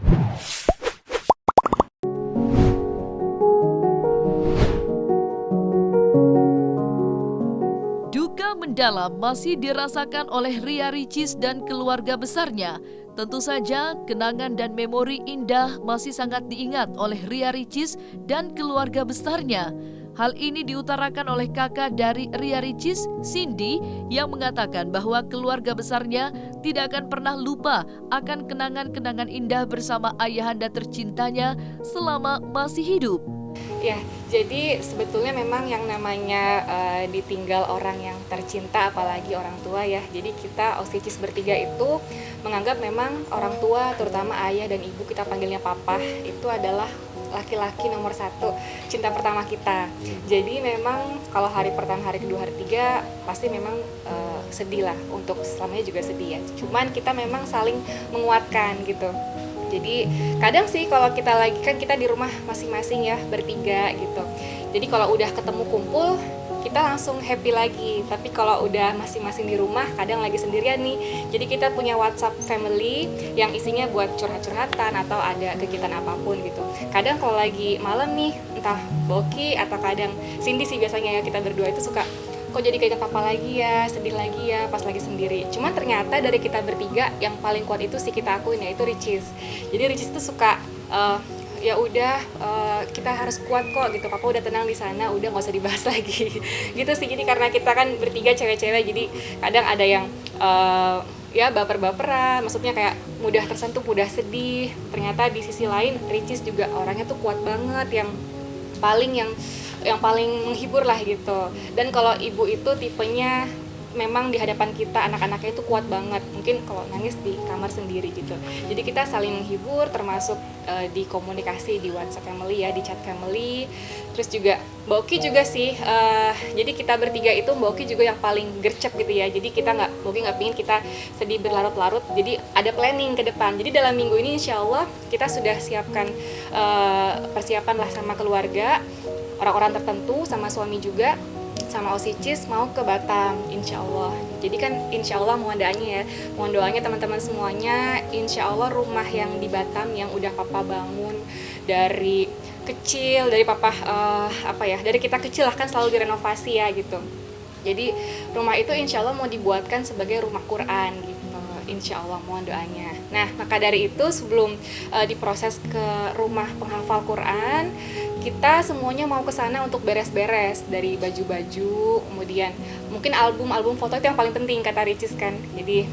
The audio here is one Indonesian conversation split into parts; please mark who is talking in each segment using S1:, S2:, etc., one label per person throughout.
S1: Duka mendalam masih dirasakan oleh Ria Ricis dan keluarga besarnya. Tentu saja, kenangan dan memori indah masih sangat diingat oleh Ria Ricis dan keluarga besarnya. Hal ini diutarakan oleh kakak dari Ria Ricis, Cindy, yang mengatakan bahwa keluarga besarnya tidak akan pernah lupa akan kenangan-kenangan indah bersama ayahanda tercintanya selama masih hidup.
S2: Ya, jadi sebetulnya memang yang namanya ditinggal orang yang tercinta, apalagi orang tua ya. Jadi kita Osicis bertiga itu menganggap memang orang tua, terutama ayah dan ibu, kita panggilnya papa, itu adalah laki-laki nomor satu, cinta pertama kita. Jadi memang kalau hari pertama, hari kedua, hari tiga pasti memang sedih lah, untuk selamanya juga sedih ya. Cuman kita memang saling menguatkan gitu. Jadi kadang sih kalau kita lagi, kan kita di rumah masing-masing ya, bertiga gitu. Jadi kalau udah ketemu kumpul, kita langsung happy lagi. Tapi kalau udah masing-masing di rumah, kadang lagi sendirian nih. Jadi kita punya WhatsApp family yang isinya buat curhat-curhatan atau ada kegiatan apapun gitu. Kadang kalau lagi malam nih, entah Boki atau kadang Cindy sih biasanya ya, kita berdua itu suka, kok jadi keinget papa lagi ya, sedih lagi ya pas lagi sendiri. Cuman ternyata dari kita bertiga yang paling kuat itu sih kita akuin, yaitu Ricis. Jadi Ricis tuh suka ya udah kita harus kuat kok gitu, papa udah tenang di sana, udah nggak usah dibahas lagi gitu sih. Jadi karena kita kan bertiga cewek-cewek, jadi kadang ada yang ya baper-baperan, maksudnya kayak mudah tersentuh, mudah sedih. Ternyata di sisi lain Ricis juga orangnya tuh kuat banget, yang paling menghibur lah gitu. Dan kalau ibu itu tipenya memang di hadapan kita, anak-anaknya itu kuat banget. Mungkin kalau nangis di kamar sendiri gitu. Jadi kita saling menghibur, termasuk di komunikasi di WhatsApp family ya, di chat family. Terus juga Mbak Oki juga sih. Jadi kita bertiga itu Mbak Oki juga yang paling gercep gitu ya. Jadi kita Mbak Oki nggak pingin kita sedih berlarut-larut. Jadi ada planning ke depan. Jadi dalam minggu ini insya Allah kita sudah siapkan persiapan lah sama keluarga, orang-orang tertentu, sama suami juga, sama Osicis mau ke Batam insya Allah. Jadi kan insya Allah mohon doanya ya, mohon doanya teman-teman semuanya, insya Allah rumah yang di Batam yang udah papa bangun dari kecil, dari papa dari kita kecil lah kan selalu direnovasi ya gitu. Jadi rumah itu insya Allah mau dibuatkan sebagai rumah Quran gitu, insya Allah mohon doanya. Nah maka dari itu sebelum diproses ke rumah penghafal Quran, kita semuanya mau ke sana untuk beres-beres dari baju-baju, kemudian mungkin album foto itu yang paling penting kata Ricis kan. Jadi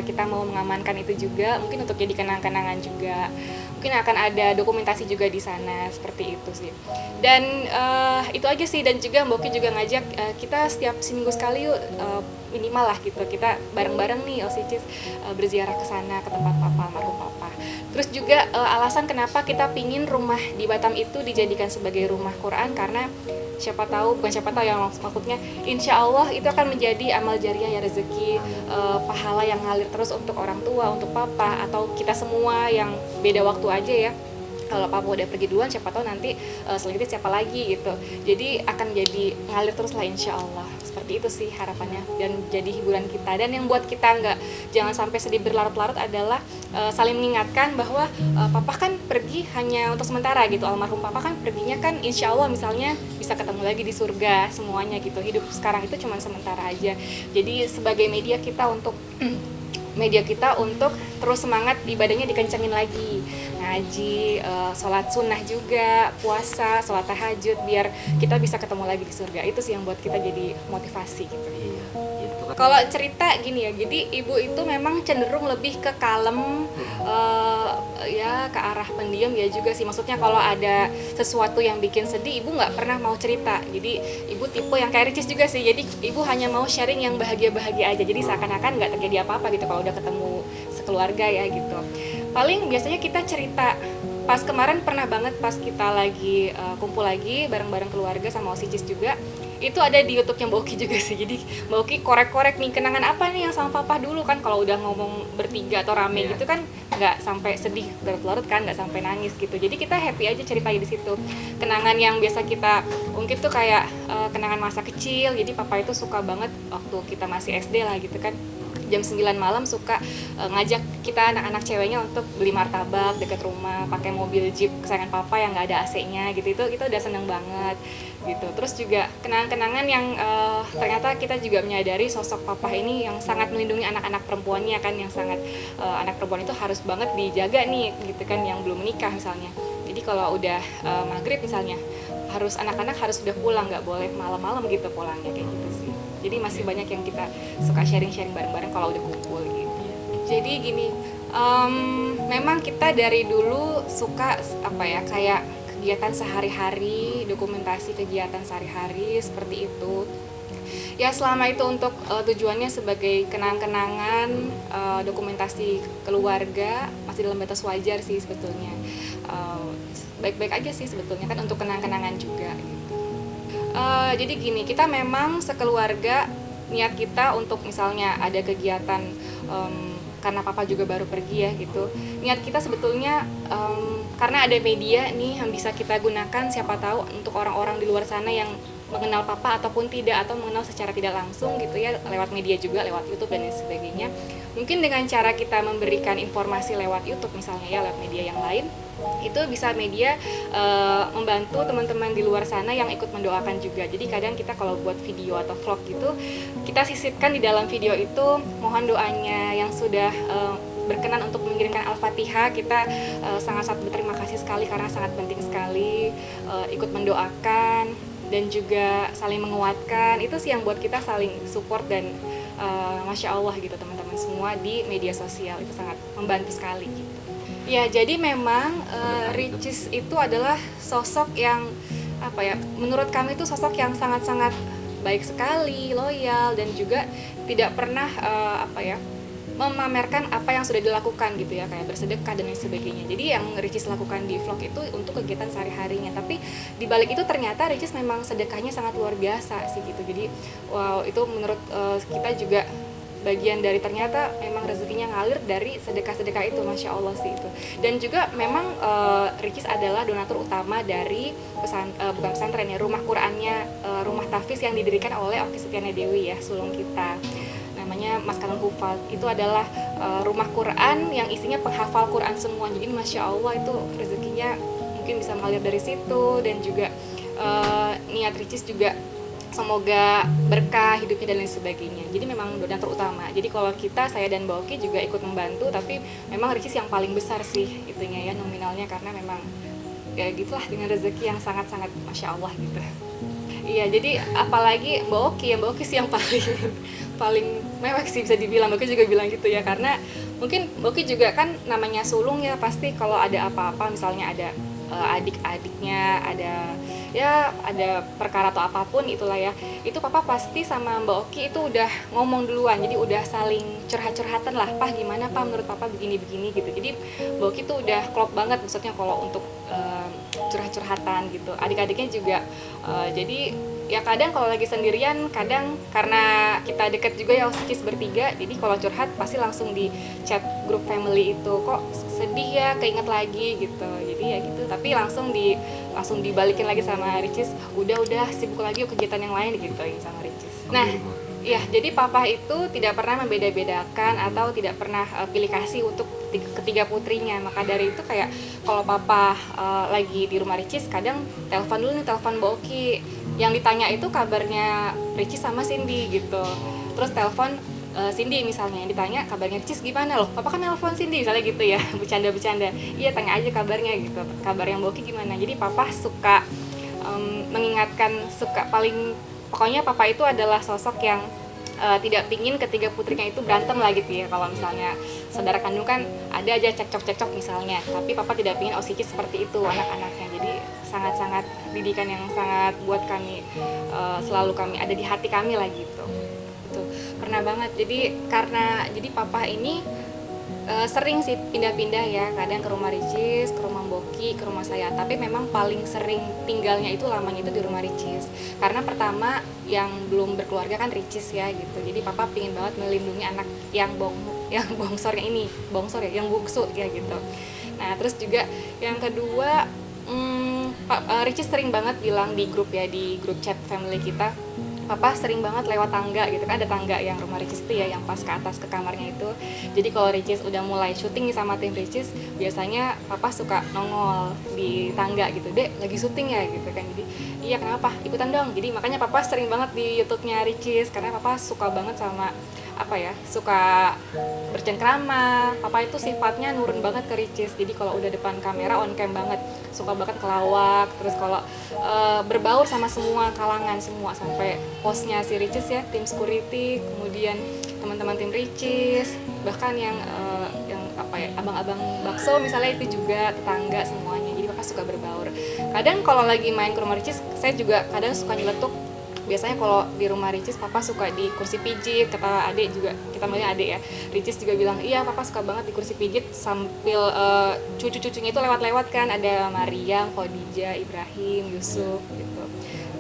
S2: kita mau mengamankan itu juga, mungkin untuk jadi kenang-kenangan juga. Mungkin akan ada dokumentasi juga di sana, seperti itu sih. Dan itu aja sih. Dan juga Mbak Oki juga ngajak kita setiap seminggu sekali yuk, minimal lah gitu, kita bareng-bareng nih Osicis berziarah ke sana, ke tempat papa, almarhum papa. Terus juga alasan kenapa kita pingin rumah di Batam itu dijadikan sebagai rumah Quran, karena bukan siapa tahu yang maksudnya, insya Allah itu akan menjadi amal jariah ya, rezeki, pahala yang ngalir terus untuk orang tua, untuk papa, atau kita semua yang beda waktu aja ya. Kalau papa udah pergi duluan, siapa tahu nanti selanjutnya siapa lagi gitu. Jadi akan jadi ngalir terus lah insya Allah. Seperti itu sih harapannya, dan jadi hiburan kita. Dan yang buat kita jangan sampai sedih berlarut-larut adalah saling mengingatkan bahwa papa kan pergi hanya untuk sementara gitu. Almarhum papa kan perginya kan insya Allah misalnya bisa ketemu lagi di surga semuanya gitu. Hidup sekarang itu cuma sementara aja. Jadi sebagai media kita untuk terus semangat, ibadahnya dikencengin lagi, ngaji, sholat sunnah juga, puasa, sholat tahajud, biar kita bisa ketemu lagi di surga. Itu sih yang buat kita jadi motivasi gitu.
S3: Iya, gitu kan.
S2: Kalau cerita gini ya, jadi ibu itu memang cenderung lebih ke kalem, ya ke arah pendiam ya juga sih. Maksudnya kalau ada sesuatu yang bikin sedih, ibu nggak pernah mau cerita. Jadi ibu tipe yang kayak Ricis juga sih. Jadi ibu hanya mau sharing yang bahagia-bahagia aja. Jadi seakan-akan nggak terjadi apa-apa gitu kalau udah ketemu sekeluarga ya gitu. Paling biasanya kita cerita. Pas kemarin pernah banget pas kita lagi kumpul lagi bareng-bareng keluarga sama Osicis juga, itu ada di YouTube-nya Mbak Oki juga sih. Jadi Mbak Oki korek-korek nih, kenangan apa nih yang sama papa dulu kan. Kalau udah ngomong bertiga atau rame gitu kan nggak sampai sedih berlarut kan, nggak sampai nangis gitu. Jadi kita happy aja ceritanya di situ. Kenangan yang biasa kita ungkit tuh kayak kenangan masa kecil. Jadi papa itu suka banget waktu kita masih SD lah gitu kan, jam 9 malam suka ngajak kita anak-anak ceweknya untuk beli martabak dekat rumah, pakai mobil jeep kesayangan papa yang nggak ada AC-nya gitu. Itu kita udah seneng banget gitu. Terus juga kenangan-kenangan yang ternyata kita juga menyadari sosok papa ini yang sangat melindungi anak-anak perempuannya kan, yang sangat anak perempuan itu harus banget dijaga nih gitu kan, yang belum menikah misalnya. Jadi kalau udah maghrib misalnya, anak-anak harus udah pulang, nggak boleh malam-malam gitu pulangnya, kayak gitu sih. Jadi masih banyak yang kita suka sharing-sharing bareng-bareng kalau udah kumpul gitu. Jadi gini, memang kita dari dulu suka kayak kegiatan sehari-hari, dokumentasi kegiatan sehari-hari seperti itu. Ya selama itu untuk tujuannya sebagai kenang-kenangan, dokumentasi keluarga, masih dalam batas wajar sih sebetulnya. Baik-baik aja sih sebetulnya kan, untuk kenang-kenangan juga gitu. Jadi gini, kita memang sekeluarga niat kita untuk misalnya ada kegiatan, karena papa juga baru pergi ya gitu, niat kita sebetulnya karena ada media nih yang bisa kita gunakan, siapa tahu untuk orang-orang di luar sana yang mengenal papa ataupun tidak, atau mengenal secara tidak langsung gitu ya, lewat media juga, lewat YouTube dan lain sebagainya. Mungkin dengan cara kita memberikan informasi lewat YouTube misalnya ya, lewat media yang lain, itu bisa media membantu teman-teman di luar sana yang ikut mendoakan juga. Jadi kadang kita kalau buat video atau vlog gitu, kita sisipkan di dalam video itu mohon doanya yang sudah berkenan untuk mengirimkan Al-Fatihah. Kita sangat-sangat berterima kasih sekali karena sangat penting sekali ikut mendoakan dan juga saling menguatkan. Itu sih yang buat kita saling support dan Masya Allah gitu teman-teman semua di media sosial, itu sangat membantu sekali gitu. Ya, jadi memang Ricis itu adalah sosok yang menurut kami itu sosok yang sangat-sangat baik sekali, loyal, dan juga tidak pernah memamerkan apa yang sudah dilakukan gitu ya, kayak bersedekah dan lain sebagainya. Jadi yang Ricis lakukan di vlog itu untuk kegiatan sehari-harinya, tapi di balik itu ternyata Ricis memang sedekahnya sangat luar biasa sih gitu. Jadi wow, itu menurut kita juga bagian dari ternyata memang rezekinya ngalir dari sedekah-sedekah itu, Masya Allah sih itu. Dan juga memang Ricis adalah donatur utama dari bukan pesantren ya, rumah Qurannya, rumah tahfiz yang didirikan oleh Oki Setiana Dewi ya, sulung kita, namanya Maskanul Hufaz. Itu adalah rumah Quran yang isinya penghafal Quran semua. Jadi Masya Allah itu rezekinya mungkin bisa mengalir dari situ. Dan juga niat Ricis juga semoga berkah hidupnya dan lain sebagainya. Jadi memang donatur utama. Jadi kalau kita, saya dan Mbak Oki juga ikut membantu, tapi memang Ricis yang paling besar sih itunya ya, nominalnya, karena memang ya gitulah, dengan rezeki yang sangat-sangat Masya Allah gitu. Iya, jadi apalagi Mbak Oki sih yang paling mewek sih bisa dibilang. Mbak Oki juga bilang gitu ya, karena mungkin Mbak Oki juga kan namanya sulung ya, pasti kalau ada apa-apa, misalnya ada adik-adiknya, ada perkara atau apapun itulah ya, itu papa pasti sama Mbak Oki itu udah ngomong duluan. Jadi udah saling curhat-curhatan lah, Pah gimana Pak menurut papa begini-begini gitu. Jadi Mbak Oki tuh udah klop banget maksudnya kalau untuk curhat-curhatan gitu. Adik-adiknya juga jadi ya kadang kalau lagi sendirian, kadang karena kita deket juga ya Ricis bertiga, jadi kalau curhat pasti langsung di chat grup family itu, kok sedih ya, keinget lagi gitu. Jadi ya gitu, tapi langsung dibalikin lagi sama Ricis, udah sibuk lagi yuk kegiatan yang lain gituin sama Ricis. Nah, ya jadi papa itu tidak pernah membeda-bedakan atau tidak pernah pilih kasih untuk ketiga putrinya. Maka dari itu kayak kalau papa lagi di rumah Ricis, kadang telepon dulu nih, telepon Mbak Oki, yang ditanya itu kabarnya Ricis sama Cindy gitu. Terus telepon Cindy misalnya, yang ditanya kabarnya Ricis gimana loh, papa kan telepon Cindy misalnya gitu ya, bercanda-bercanda, iya tanya aja kabarnya gitu, kabar yang Mbak Oki gimana. Jadi papa suka mengingatkan, pokoknya papa itu adalah sosok yang tidak pingin ketiga putrinya itu berantem lah gitu ya. Kalau misalnya saudara kandung kan ada aja cekcok gitu, tapi papa tidak pingin Ricis seperti itu anak-anaknya. Jadi sangat-sangat didikan yang sangat buat kami, selalu kami ada di hati kami lah gitu. Itu pernah banget. Jadi papa ini sering sih pindah-pindah ya, kadang ke rumah Ricis, ke rumah Boki, ke rumah saya. Tapi memang paling sering tinggalnya itu lamanya itu di rumah Ricis. Karena pertama yang belum berkeluarga kan Ricis ya gitu. Jadi papa pingin banget melindungi anak yang bongsor yang bungsu ya gitu. Nah terus juga yang kedua, Ricis sering banget bilang di grup ya, di grup chat family kita, papa sering banget lewat tangga gitu kan, ada tangga yang rumah Ricis itu ya, yang pas ke atas ke kamarnya itu. Jadi kalau Ricis udah mulai syuting nih sama tim Ricis, biasanya papa suka nongol di tangga gitu, dek lagi syuting ya gitu kan. Jadi iya kenapa, ikutan dong. Jadi makanya papa sering banget di YouTube-nya Ricis, karena papa suka banget sama suka bercengkrama. Papa itu sifatnya nurun banget ke Ricis, jadi kalau udah depan kamera on cam banget, suka banget kelawak. Terus kalau berbaur sama semua kalangan, semua sampai hostnya si Ricis ya, tim security, kemudian teman-teman tim Ricis, bahkan yang abang-abang bakso misalnya itu juga tetangga semuanya. Jadi papa suka berbaur. Kadang kalau lagi main ke rumah Ricis, saya juga kadang suka nyeletuk. Biasanya kalau di rumah Ricis, papa suka di kursi pijit, kata adek juga, kita manggilnya adek ya. Ricis juga bilang, iya papa suka banget di kursi pijit sambil cucu-cucunya itu lewat-lewat kan, ada Mariam, Khadijah, Ibrahim, Yusuf gitu.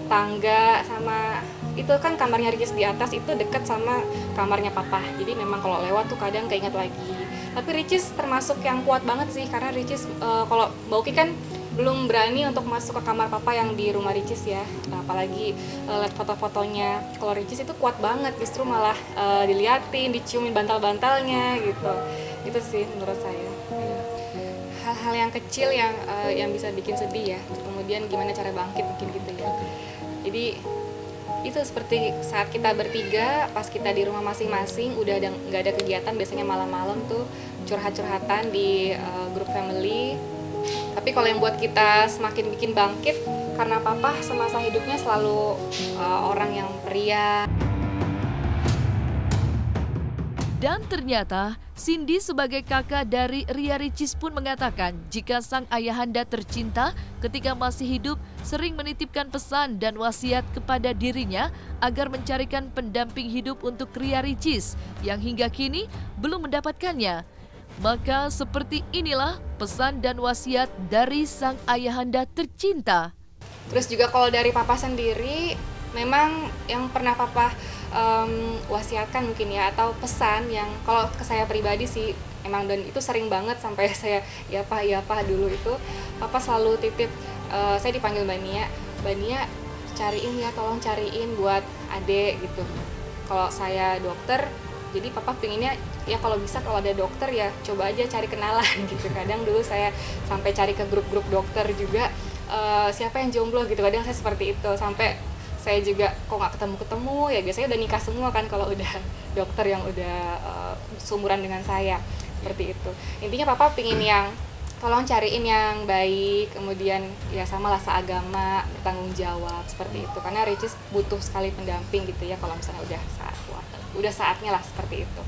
S2: Tangga sama itu kan kamarnya Ricis di atas itu deket sama kamarnya papa. Jadi memang kalau lewat tuh kadang keinget lagi. Tapi Ricis termasuk yang kuat banget sih, karena Ricis kalau Mbak Uki kan belum berani untuk masuk ke kamar papa yang di rumah Ricis ya. Nah, apalagi lihat foto-fotonya. Kalau Ricis itu kuat banget, justru malah diliatin, diciumin bantal-bantalnya gitu. Itu sih menurut saya. Hal-hal yang kecil yang bisa bikin sedih ya. Kemudian gimana cara bangkit mungkin gitu ya. Jadi itu seperti saat kita bertiga, pas kita di rumah masing-masing, udah nggak ada kegiatan, biasanya malam-malam tuh curhat-curhatan di grup family. Tapi kalau yang buat kita semakin bikin bangkit, karena papa semasa hidupnya selalu orang yang pria.
S1: Dan ternyata Cindy sebagai kakak dari Ria Ricis pun mengatakan jika sang ayahanda tercinta ketika masih hidup sering menitipkan pesan dan wasiat kepada dirinya agar mencarikan pendamping hidup untuk Ria Ricis yang hingga kini belum mendapatkannya. Maka seperti inilah pesan dan wasiat dari sang ayahanda tercinta.
S2: Terus juga kalau dari papa sendiri, memang yang pernah papa wasiatkan mungkin ya, atau pesan yang kalau ke saya pribadi sih emang, dan itu sering banget sampai saya ya pak dulu itu papa selalu titip, saya dipanggil Mbak Nia cariin ya, tolong cariin buat adek gitu. Kalau saya dokter, jadi papa pinginnya ya kalau bisa kalau ada dokter ya coba aja cari kenalan gitu. Kadang dulu saya sampai cari ke grup-grup dokter juga, siapa yang jomblo gitu, kadang saya seperti itu. Sampai saya juga kok nggak ketemu ya, biasanya udah nikah semua kan kalau udah dokter yang udah seumuran dengan saya, seperti itu. Intinya papa pingin yang tolong cariin yang baik, kemudian ya sama lah seagama, bertanggung jawab, seperti itu. Karena Ricis butuh sekali pendamping gitu ya kalau misalnya udah saatnya lah seperti itu.